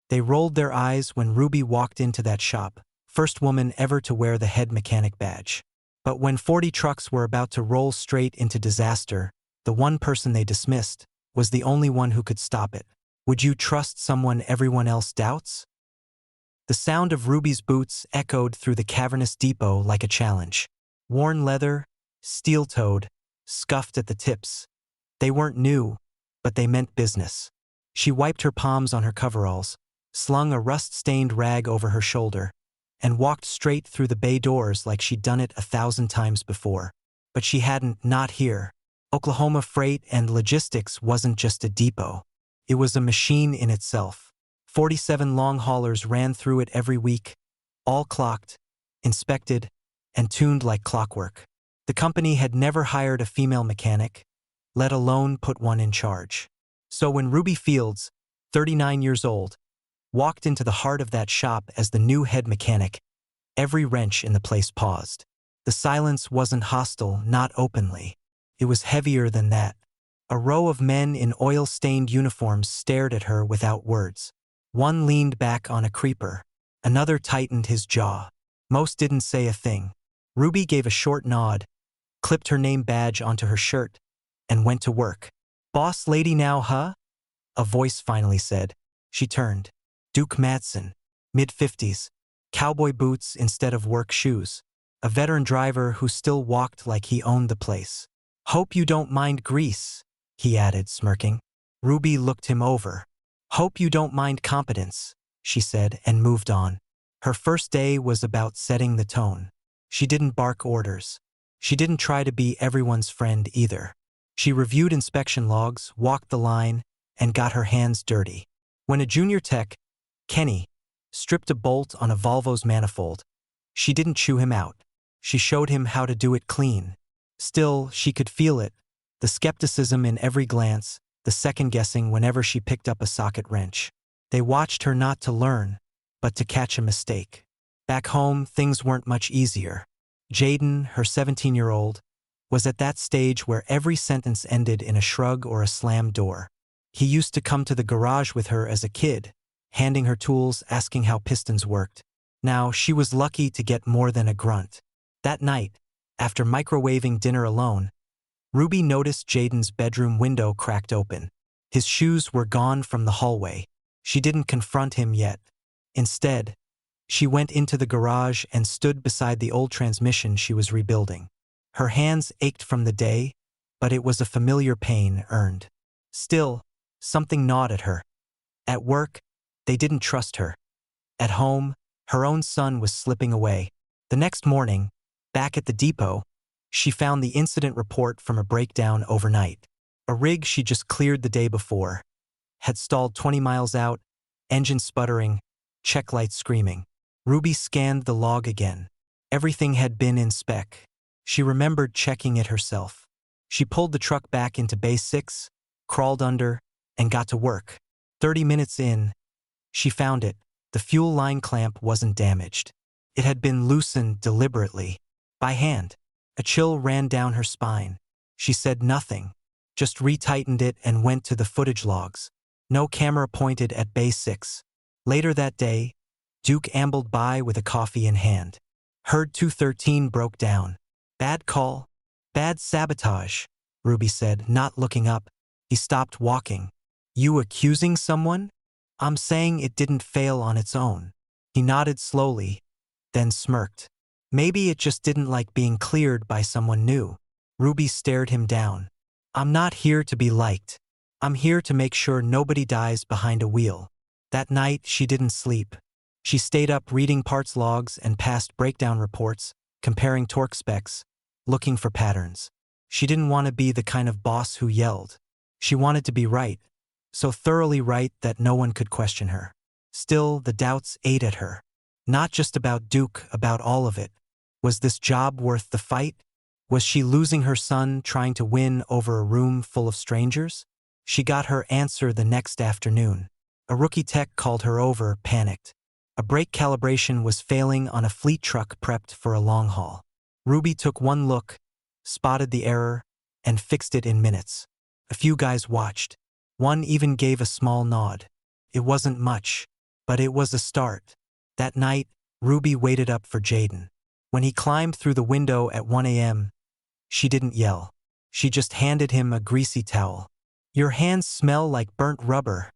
They rolled their eyes when Ruby walked into that shop, first woman ever to wear the head mechanic badge. But when 40 trucks were about to roll straight into disaster, the one person they dismissed was the only one who could stop it. Would you trust someone everyone else doubts? The sound of Ruby's boots echoed through the cavernous depot like a challenge. Worn leather, steel-toed, scuffed at the tips. They weren't new, but they meant business. She wiped her palms on her coveralls, slung a rust-stained rag over her shoulder, and walked straight through the bay doors like she'd done it 1,000 times before. But she hadn't, not here. Oklahoma Freight and Logistics wasn't just a depot. It was a machine in itself. 47 long haulers ran through it every week, all clocked, inspected, and tuned like clockwork. The company had never hired a female mechanic, let alone put one in charge. So when Ruby Fields, 39 years old, walked into the heart of that shop as the new head mechanic, every wrench in the place paused. The silence wasn't hostile, not openly. It was heavier than that. A row of men in oil-stained uniforms stared at her without words. One leaned back on a creeper. Another tightened his jaw. Most didn't say a thing. Ruby gave a short nod, clipped her name badge onto her shirt, and went to work. "Boss lady now, huh?" a voice finally said. She turned. Duke Madsen, mid-50s, cowboy boots instead of work shoes. A veteran driver who still walked like he owned the place. "Hope you don't mind grease," he added, smirking. Ruby looked him over. "Hope you don't mind competence," she said, and moved on. Her first day was about setting the tone. She didn't bark orders. She didn't try to be everyone's friend either. She reviewed inspection logs, walked the line, and got her hands dirty. When a junior tech, Kenny, stripped a bolt on a Volvo's manifold, she didn't chew him out. She showed him how to do it clean. Still, she could feel it, the skepticism in every glance, the second-guessing whenever she picked up a socket wrench. They watched her not to learn, but to catch a mistake. Back home, things weren't much easier. Jaden, her 17-year-old, was at that stage where every sentence ended in a shrug or a slammed door. He used to come to the garage with her as a kid, handing her tools, asking how pistons worked. Now, she was lucky to get more than a grunt. That night, after microwaving dinner alone, Ruby noticed Jaden's bedroom window cracked open. His shoes were gone from the hallway. She didn't confront him yet. Instead, she went into the garage and stood beside the old transmission she was rebuilding. Her hands ached from the day, but it was a familiar pain earned. Still, something gnawed at her. At work, they didn't trust her. At home, her own son was slipping away. The next morning, back at the depot, she found the incident report from a breakdown overnight. A rig she just cleared the day before had stalled 20 miles out, engine sputtering, check lights screaming. Ruby scanned the log again. Everything had been in spec. She remembered checking it herself. She pulled the truck back into Bay 6, crawled under, and got to work. 30 minutes in, she found it. The fuel line clamp wasn't damaged. It had been loosened deliberately, by hand. A chill ran down her spine. She said nothing, just retightened it and went to the footage logs. No camera pointed at Bay 6. Later that day, Duke ambled by with a coffee in hand. Heard 213 broke down. "Bad call. Bad sabotage," Ruby said, not looking up. He stopped walking. "You accusing someone?" "I'm saying it didn't fail on its own." He nodded slowly, then smirked. Maybe it just didn't like being cleared by someone new. Ruby stared him down. "I'm not here to be liked. I'm here to make sure nobody dies behind a wheel." That night, she didn't sleep. She stayed up reading parts logs and past breakdown reports, comparing torque specs, looking for patterns. She didn't want to be the kind of boss who yelled. She wanted to be right, so thoroughly right that no one could question her. Still, the doubts ate at her. Not just about Duke, about all of it. Was this job worth the fight? Was she losing her son trying to win over a room full of strangers? She got her answer the next afternoon. A rookie tech called her over, panicked. A brake calibration was failing on a fleet truck prepped for a long haul. Ruby took one look, spotted the error, and fixed it in minutes. A few guys watched. One even gave a small nod. It wasn't much, But it was a start. That night, Ruby waited up for Jaden. When he climbed through the window at 1 a.m., she didn't yell. She just handed him a greasy towel. "Your hands smell like burnt rubber,"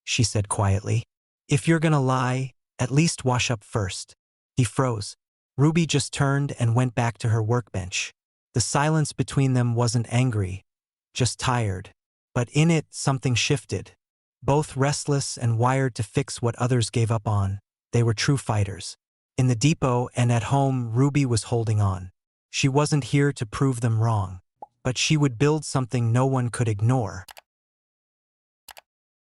she said quietly. "If you're gonna lie, at least wash up first." He froze. Ruby just turned and went back to her workbench. The silence between them wasn't angry, just tired. But in it, something shifted. Both restless and wired to fix what others gave up on, they were true fighters. In the depot and at home, Ruby was holding on. She wasn't here to prove them wrong, but she would build something no one could ignore.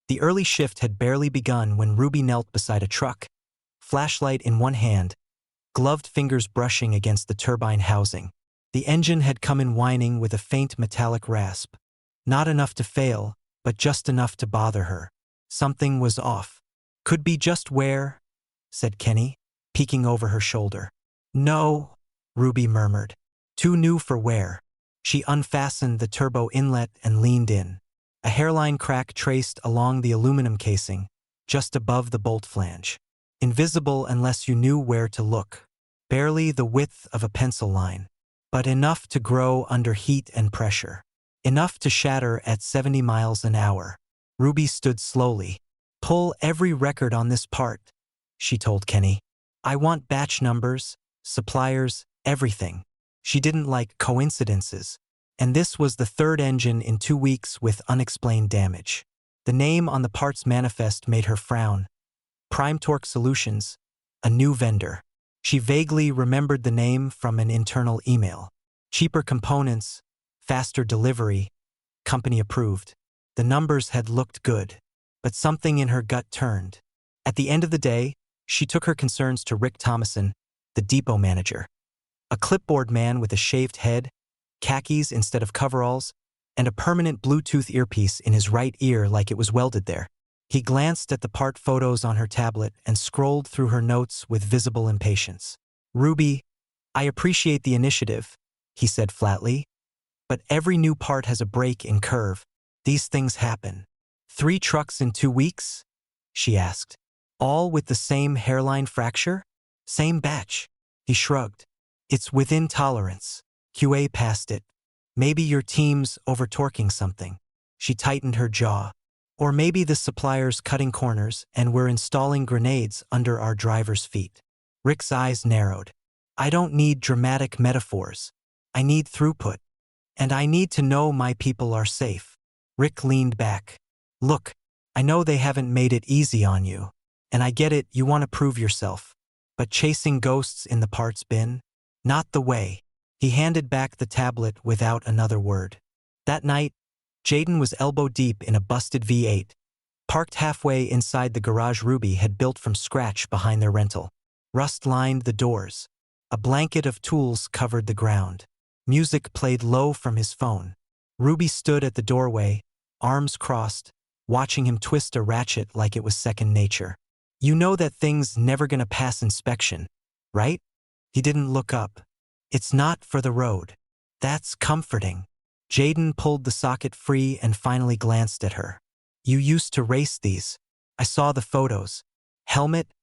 The early shift had barely begun when Ruby knelt beside a truck, flashlight in one hand, gloved fingers brushing against the turbine housing. The engine had come in whining with a faint metallic rasp. Not enough to fail, but just enough to bother her. Something was off. "Could be just wear," said Kenny, peeking over her shoulder. "No," Ruby murmured. "Too new for wear." She unfastened the turbo inlet and leaned in. A hairline crack traced along the aluminum casing, just above the bolt flange. Invisible unless you knew where to look. Barely the width of a pencil line, but enough to grow under heat and pressure. Enough to shatter at 70 miles an hour. Ruby stood slowly. "Pull every record on this part," she told Kenny. "I want batch numbers, suppliers, everything." She didn't like coincidences, and this was the third engine in 2 weeks with unexplained damage. The name on the parts manifest made her frown. Prime Torque Solutions, a new vendor. She vaguely remembered the name from an internal email. Cheaper components, faster delivery, company approved. The numbers had looked good, but something in her gut turned. At the end of the day, she took her concerns to Rick Thomason, the depot manager. A clipboard man with a shaved head, khakis instead of coveralls, and a permanent Bluetooth earpiece in his right ear like it was welded there. He glanced at the part photos on her tablet and scrolled through her notes with visible impatience. "Ruby, I appreciate the initiative," he said flatly, "but every new part has a break in curve. These things happen." "3 trucks in 2 weeks?" she asked. "All with the same hairline fracture? Same batch?" He shrugged. "It's within tolerance. QA passed it. Maybe your team's over-torquing something." She tightened her jaw. "Or maybe the supplier's cutting corners and we're installing grenades under our driver's feet." Rick's eyes narrowed. "I don't need dramatic metaphors. I need throughput. And I need to know my people are safe." Rick leaned back. "Look, I know they haven't made it easy on you. And I get it, you want to prove yourself. But chasing ghosts in the parts bin? Not the way." He handed back the tablet without another word. That night, Jaden was elbow-deep in a busted V8, parked halfway inside the garage Ruby had built from scratch behind their rental. Rust lined the doors. A blanket of tools covered the ground. Music played low from his phone. Ruby stood at the doorway, arms crossed, watching him twist a ratchet like it was second nature. "You know that thing's never gonna pass inspection, right?" He didn't look up. "It's not for the road." "That's comforting." Jaden pulled the socket free and finally glanced at her. "You used to race these. I saw the photos. Helmet,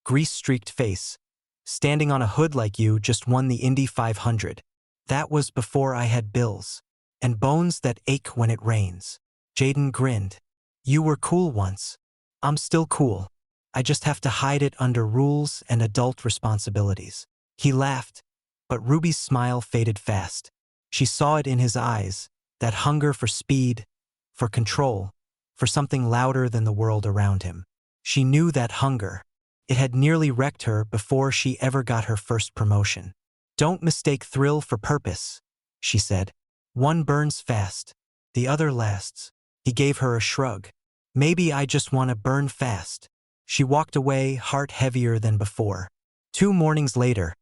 grease-streaked face. Standing on a hood like you just won the Indy 500. That was before I had bills. And bones that ache when it rains." Jaden grinned. "You were cool once. I'm still cool. I just have to hide it under rules and adult responsibilities." He laughed, but Ruby's smile faded fast. She saw it in his eyes, that hunger for speed, for control, for something louder than the world around him. She knew that hunger. It had nearly wrecked her before she ever got her first promotion. "Don't mistake thrill for purpose," she said. "One burns fast, the other lasts." He gave her a shrug. "Maybe I just want to burn fast." She walked away, heart heavier than before. 2 mornings later,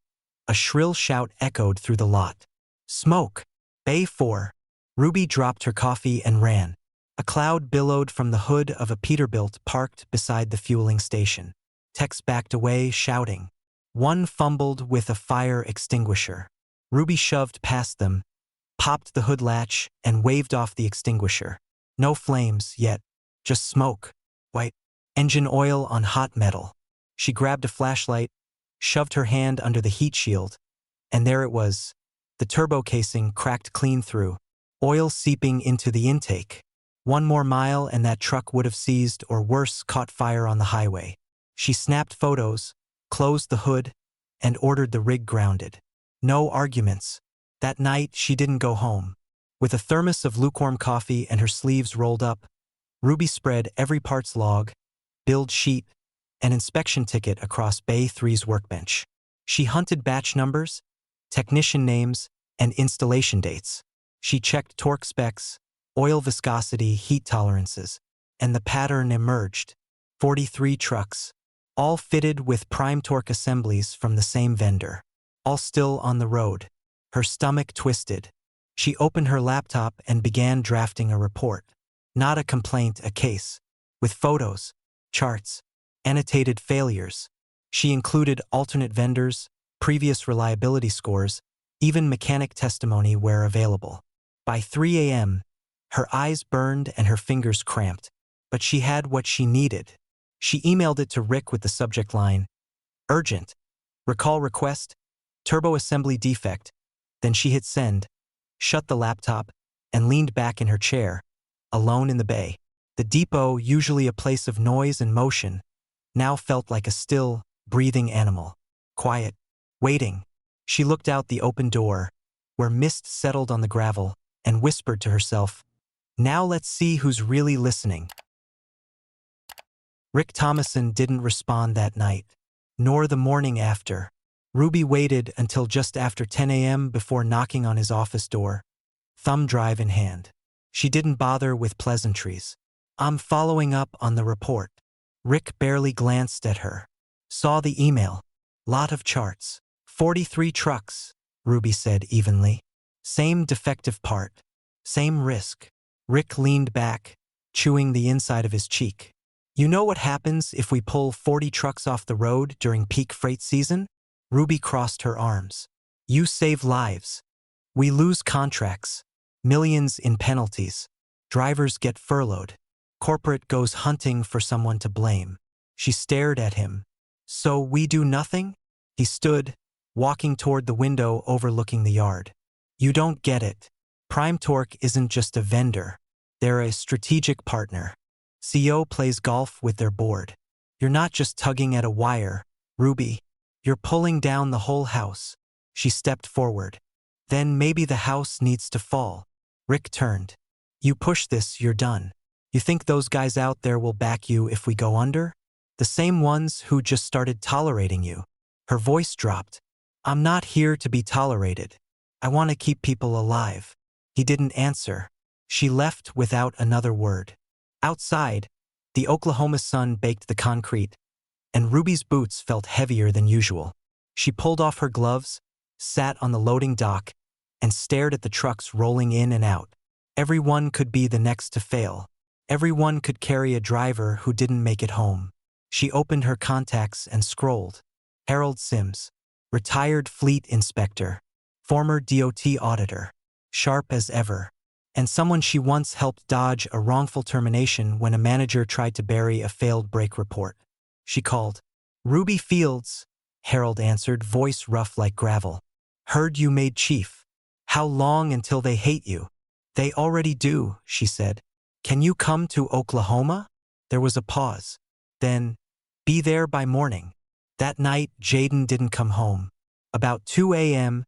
a shrill shout echoed through the lot. "Smoke! Bay 4. Ruby dropped her coffee and ran. A cloud billowed from the hood of a Peterbilt parked beside the fueling station. Techs backed away, shouting. One fumbled with a fire extinguisher. Ruby shoved past them, popped the hood latch, and waved off the extinguisher. No flames yet, just smoke. White. Engine oil on hot metal. She grabbed a flashlight, shoved her hand under the heat shield, and there it was. The turbo casing cracked clean through, oil seeping into the intake. One more mile and that truck would have seized or worse caught fire on the highway. She snapped photos, closed the hood, and ordered the rig grounded. No arguments. That night she didn't go home. With a thermos of lukewarm coffee and her sleeves rolled up, Ruby spread every parts log, build sheet, and inspection ticket across Bay 3's workbench. She hunted batch numbers, technician names, and installation dates. She checked torque specs, oil viscosity, heat tolerances, and the pattern emerged. 43 trucks, all fitted with prime torque assemblies from the same vendor. All still on the road. Her stomach twisted. She opened her laptop and began drafting a report. Not a complaint, a case. With photos, charts, annotated failures. She included alternate vendors, previous reliability scores, even mechanic testimony where available. By 3 a.m., her eyes burned and her fingers cramped, but she had what she needed. She emailed it to Rick with the subject line, "Urgent. Recall request, turbo assembly defect." Then she hit send, shut the laptop, and leaned back in her chair, alone in the bay. The depot, usually a place of noise and motion, now felt like a still, breathing animal. Quiet, waiting. She looked out the open door, where mist settled on the gravel, and whispered to herself, "Now let's see who's really listening." Rick Thomason didn't respond that night, nor the morning after. Ruby waited until just after 10 a.m. before knocking on his office door, thumb drive in hand. She didn't bother with pleasantries. "I'm following up on the report." Rick barely glanced at her. Saw the email. Lot of charts. 43 trucks, Ruby said evenly. Same defective part. Same risk. Rick leaned back, chewing the inside of his cheek. "You know what happens if we pull 40 trucks off the road during peak freight season?" Ruby crossed her arms. "You save lives. We lose contracts. Millions in penalties. Drivers get furloughed. Corporate goes hunting for someone to blame." She stared at him. "So we do nothing?" He stood, walking toward the window overlooking the yard. "You don't get it. Prime Torque isn't just a vendor. They're a strategic partner. CO plays golf with their board. You're not just tugging at a wire, Ruby. You're pulling down the whole house." She stepped forward. "Then maybe the house needs to fall." Rick turned. "You push this, you're done. You think those guys out there will back you if we go under? The same ones who just started tolerating you." Her voice dropped. "I'm not here to be tolerated. I want to keep people alive." He didn't answer. She left without another word. Outside, the Oklahoma sun baked the concrete, and Ruby's boots felt heavier than usual. She pulled off her gloves, sat on the loading dock, and stared at the trucks rolling in and out. Everyone could be the next to fail. Everyone could carry a driver who didn't make it home. She opened her contacts and scrolled. Harold Sims, retired fleet inspector, former DOT auditor, sharp as ever, and someone she once helped dodge a wrongful termination when a manager tried to bury a failed brake report. She called. "Ruby Fields," Harold answered, voice rough like gravel. "Heard you made chief. How long until they hate you?" "They already do," she said. "Can you come to Oklahoma?" There was a pause. Then, "Be there by morning." That night, Jaden didn't come home. About 2 a.m.,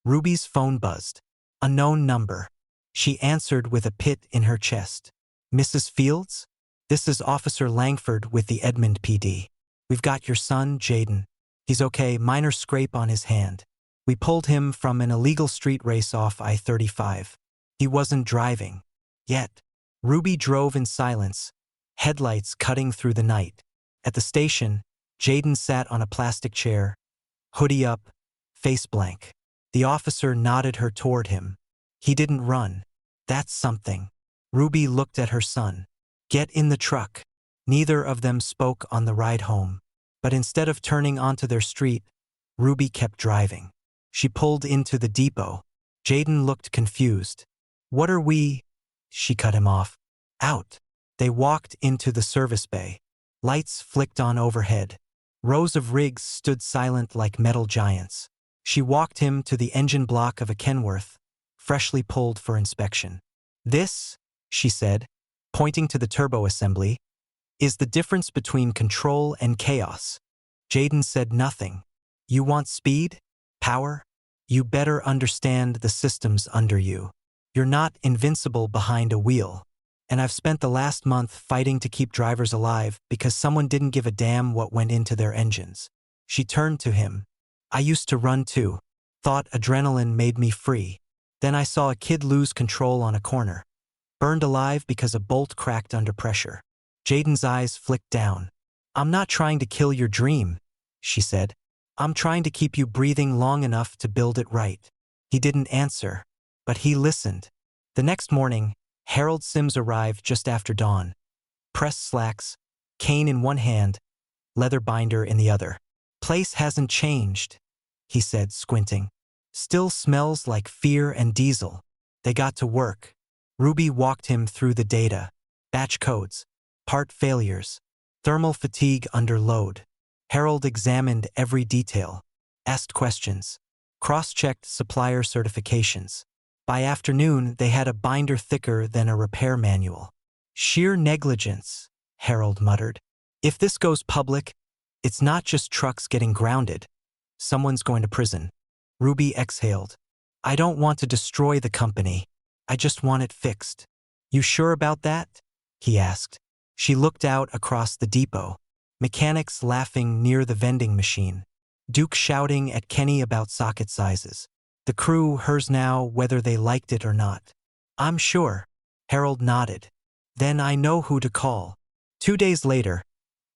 Ruby's phone buzzed. Unknown number. She answered with a pit in her chest. "Mrs. Fields? This is Officer Langford with the Edmond PD. We've got your son, Jaden. He's okay, minor scrape on his hand. We pulled him from an illegal street race off I-35. He wasn't driving. Yet." Ruby drove in silence, headlights cutting through the night. At the station, Jaden sat on a plastic chair, hoodie up, face blank. The officer nodded her toward him. He didn't run. That's something. Ruby looked at her son. "Get in the truck." Neither of them spoke on the ride home. But instead of turning onto their street, Ruby kept driving. She pulled into the depot. Jaden looked confused. "What are we?" She cut him off. "Out." They walked into the service bay. Lights flicked on overhead. Rows of rigs stood silent like metal giants. She walked him to the engine block of a Kenworth, freshly pulled for inspection. "This," she said, pointing to the turbo assembly, "is the difference between control and chaos." Jaden said nothing. "You want speed? Power? You better understand the systems under you. You're not invincible behind a wheel. And I've spent the last month fighting to keep drivers alive because someone didn't give a damn what went into their engines." She turned to him. "I used to run too. Thought adrenaline made me free. Then I saw a kid lose control on a corner. Burned alive because a bolt cracked under pressure." Jaden's eyes flicked down. "I'm not trying to kill your dream," she said. "I'm trying to keep you breathing long enough to build it right." He didn't answer, but he listened. The next morning, Harold Sims arrived just after dawn. Pressed slacks, cane in one hand, leather binder in the other. "Place hasn't changed," he said, squinting. "Still smells like fear and diesel." They got to work. Ruby walked him through the data. Batch codes, part failures, thermal fatigue under load. Harold examined every detail, asked questions, cross-checked supplier certifications. By afternoon, they had a binder thicker than a repair manual. "Sheer negligence," Harold muttered. "If this goes public, it's not just trucks getting grounded. Someone's going to prison." Ruby exhaled. "I don't want to destroy the company. I just want it fixed." "You sure about that?" he asked. She looked out across the depot. Mechanics laughing near the vending machine. Duke shouting at Kenny about socket sizes. The crew hers now whether they liked it or not. "I'm sure." Harold nodded. "Then I know who to call." 2 days later,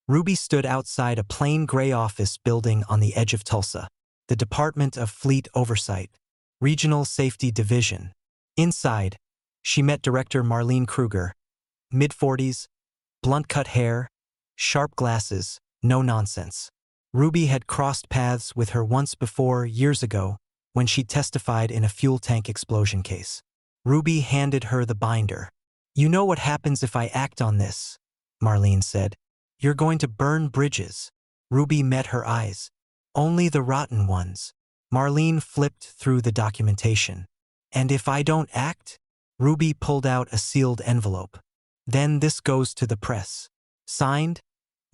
Ruby stood outside a plain gray office building on the edge of Tulsa. The Department of Fleet Oversight, Regional Safety Division. Inside, she met Director Marlene Kruger. Mid-40s, blunt-cut hair, sharp glasses, no nonsense. Ruby had crossed paths with her once before, years ago, when she testified in a fuel tank explosion case. Ruby handed her the binder. "You know what happens if I act on this," Marlene said. "You're going to burn bridges." Ruby met her eyes. "Only the rotten ones." Marlene flipped through the documentation. "And if I don't act?" Ruby pulled out a sealed envelope. "Then this goes to the press. Signed,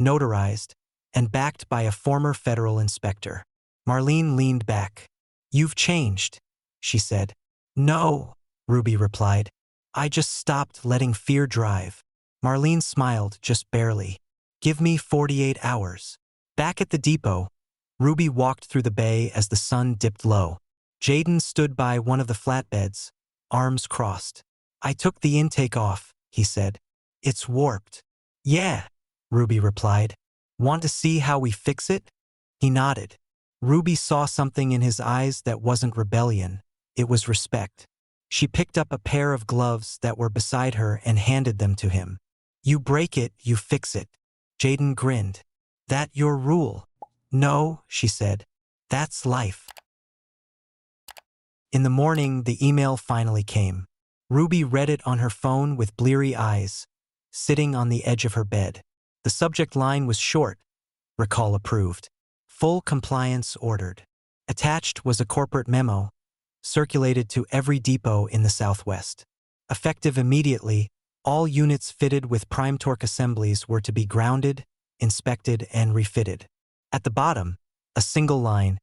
notarized, and backed by a former federal inspector." Marlene leaned back. "You've changed," she said. "No," Ruby replied. "I just stopped letting fear drive." Marlene smiled, just barely. "Give me 48 hours. Back at the depot, Ruby walked through the bay as the sun dipped low. Jaden stood by one of the flatbeds, arms crossed. "I took the intake off," he said. "It's warped." "Yeah," Ruby replied. "Want to see how we fix it?" He nodded. Ruby saw something in his eyes that wasn't rebellion, it was respect. She picked up a pair of gloves that were beside her and handed them to him. "You break it, you fix it." Jaden grinned. "That your rule?" "No," she said. "That's life." In the morning, the email finally came. Ruby read it on her phone with bleary eyes, sitting on the edge of her bed. The subject line was short: "Recall approved. Full compliance ordered." Attached was a corporate memo, circulated to every depot in the Southwest. Effective immediately, all units fitted with prime torque assemblies were to be grounded, inspected, and refitted. At the bottom, a single line: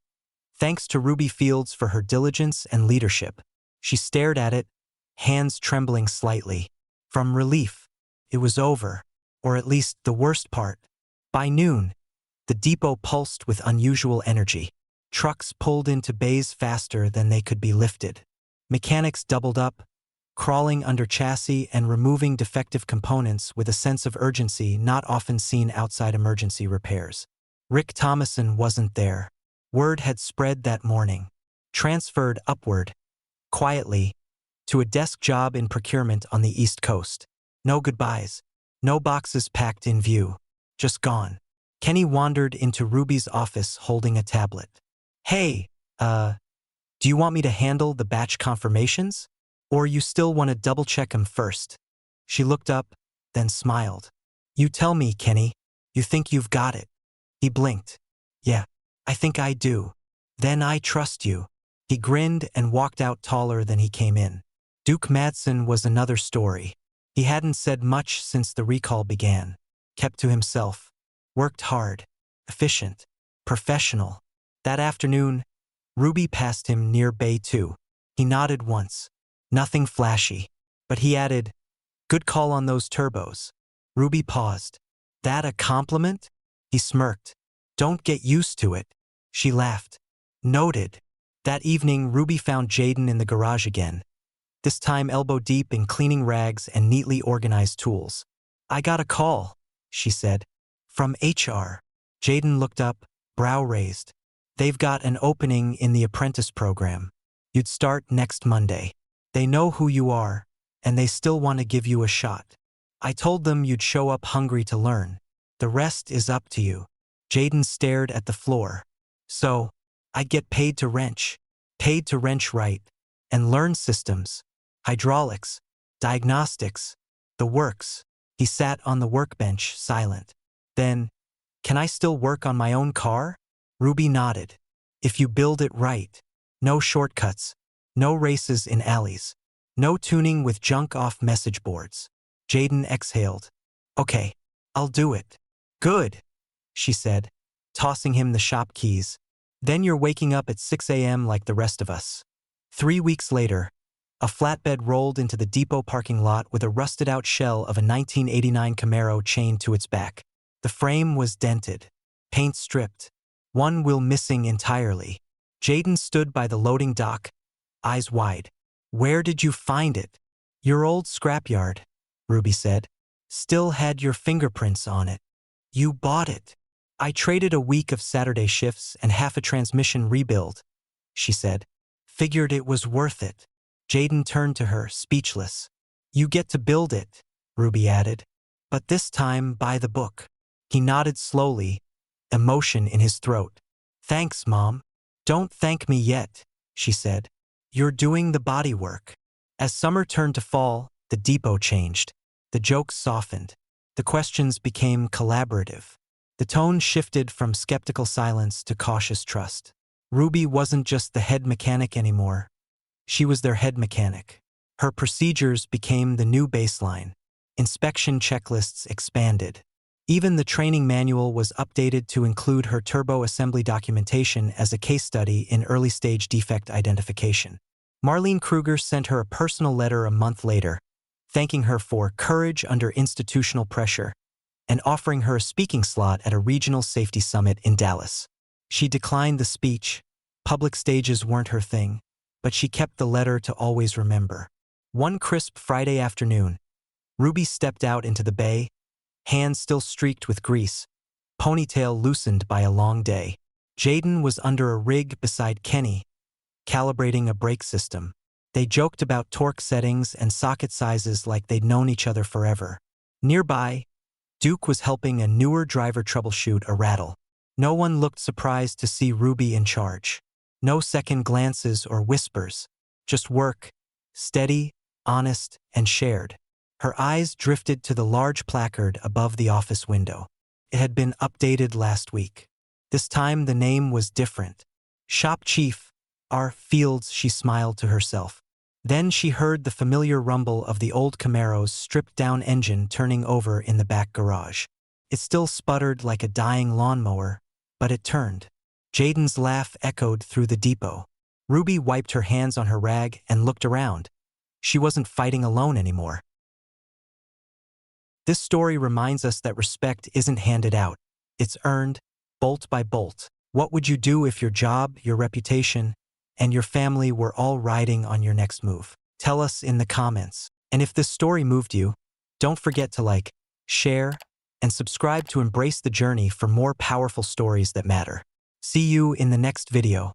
"Thanks to Ruby Fields for her diligence and leadership." She stared at it, hands trembling slightly. From relief, it was over, or at least the worst part. By noon, the depot pulsed with unusual energy. Trucks pulled into bays faster than they could be lifted. Mechanics doubled up, crawling under chassis and removing defective components with a sense of urgency not often seen outside emergency repairs. Rick Thomason wasn't there. Word had spread that morning. Transferred upward, quietly, to a desk job in procurement on the East Coast. No goodbyes. No boxes packed in view. Just gone. Kenny wandered into Ruby's office holding a tablet. "Hey, do you want me to handle the batch confirmations? Or you still want to double-check 'em first?" She looked up, then smiled. "You tell me, Kenny." You think you've got it? He blinked. Yeah, I think I do. Then I trust you. He grinned and walked out taller than he came in. Duke Madsen was another story. He hadn't said much since the recall began. Kept to himself. Worked hard. Efficient. Professional. That afternoon, Ruby passed him near Bay 2. He nodded once. Nothing flashy. But he added, "Good call on those turbos." Ruby paused. "That a compliment?" He smirked. "Don't get used to it." She laughed. Noted. That evening, Ruby found Jaden in the garage again. This time elbow-deep in cleaning rags and neatly organized tools. "I got a call," she said. "From HR." Jaden looked up, brow raised. "They've got an opening in the apprentice program. You'd start next Monday. They know who you are, and they still want to give you a shot. I told them you'd show up hungry to learn. The rest is up to you." Jaden stared at the floor. "So, I'd get paid to wrench. Paid to wrench right. And learn systems. Hydraulics. Diagnostics. The works." He sat on the workbench, silent. Then, "Can I still work on my own car?" Ruby nodded. "If you build it right. No shortcuts. No races in alleys. No tuning with junk off message boards." Jaden exhaled. "Okay, I'll do it." "Good," she said, tossing him the shop keys. "Then you're waking up at 6 a.m. like the rest of us." 3 weeks later, a flatbed rolled into the depot parking lot with a rusted-out shell of a 1989 Camaro chained to its back. The frame was dented, paint stripped, one wheel missing entirely. Jaden stood by the loading dock, eyes wide. "Where did you find it?" "Your old scrapyard," Ruby said. "Still had your fingerprints on it." "You bought it." "I traded a week of Saturday shifts and half a transmission rebuild," she said. "Figured it was worth it." Jaden turned to her, speechless. "You get to build it," Ruby added. "But this time by the book." He nodded slowly, emotion in his throat. "Thanks, Mom." "Don't thank me yet," she said. "You're doing the body work." As summer turned to fall, the depot changed. The jokes softened. The questions became collaborative. The tone shifted from skeptical silence to cautious trust. Ruby wasn't just the head mechanic anymore. She was their head mechanic. Her procedures became the new baseline. Inspection checklists expanded. Even the training manual was updated to include her turbo assembly documentation as a case study in early-stage defect identification. Marlene Kruger sent her a personal letter a month later, thanking her for courage under institutional pressure and offering her a speaking slot at a regional safety summit in Dallas. She declined the speech. Public stages weren't her thing, but she kept the letter to always remember. One crisp Friday afternoon, Ruby stepped out into the bay, hands still streaked with grease, ponytail loosened by a long day. Jaden was under a rig beside Kenny, calibrating a brake system. They joked about torque settings and socket sizes like they'd known each other forever. Nearby, Duke was helping a newer driver troubleshoot a rattle. No one looked surprised to see Ruby in charge. No second glances or whispers, just work, steady, honest, and shared. Her eyes drifted to the large placard above the office window. It had been updated last week. This time the name was different. Shop Chief R. Fields, she smiled to herself. Then she heard the familiar rumble of the old Camaro's stripped-down engine turning over in the back garage. It still sputtered like a dying lawnmower, but it turned. Jaden's laugh echoed through the depot. Ruby wiped her hands on her rag and looked around. She wasn't fighting alone anymore. This story reminds us that respect isn't handed out. It's earned, bolt by bolt. What would you do if your job, your reputation, and your family were all riding on your next move? Tell us in the comments. And if this story moved you, don't forget to like, share, and subscribe to embrace the journey for more powerful stories that matter. See you in the next video.